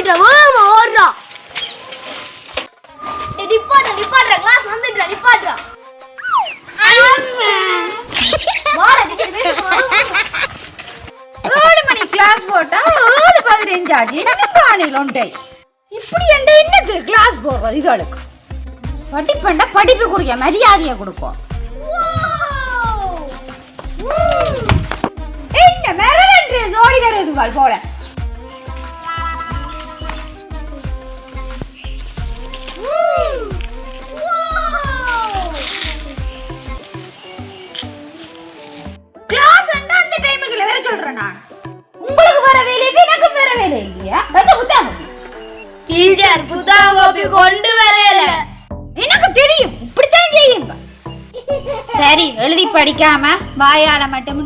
வந்துடுற வேகமா ஓடுறா. நிப்பாட்ற கிளாஸ் வந்துடுற நிப்பாட்ற. 7 மணி கிளாஸ் போட்டா 7:15 ஆச்சு. என்ன காணில் உண்டை இப்படி என்னது கிளாஸ் போடுறது? இதுகளுக்கு படிப்பண்டா படிப்புக்குரிய மரியாதையை கொடுப்போம். என்ன மிரண்டு ஓடி வருதுகள் போல. கிளாஸ் அந்த டைமுக்குள்ள வேற சொல்றேன் நான். உங்களுக்கு வர வேலை எனக்கு வேற வேலை இல்லையா? அந்த புத்தகம் டீச்சர் புத்தகம் காப்பி கொண்டு வரல. எனக்கு தெரியும், இப்படித்தான் செய்யுங்க. சரி, எழுதி படிக்காம வாயால மட்டும்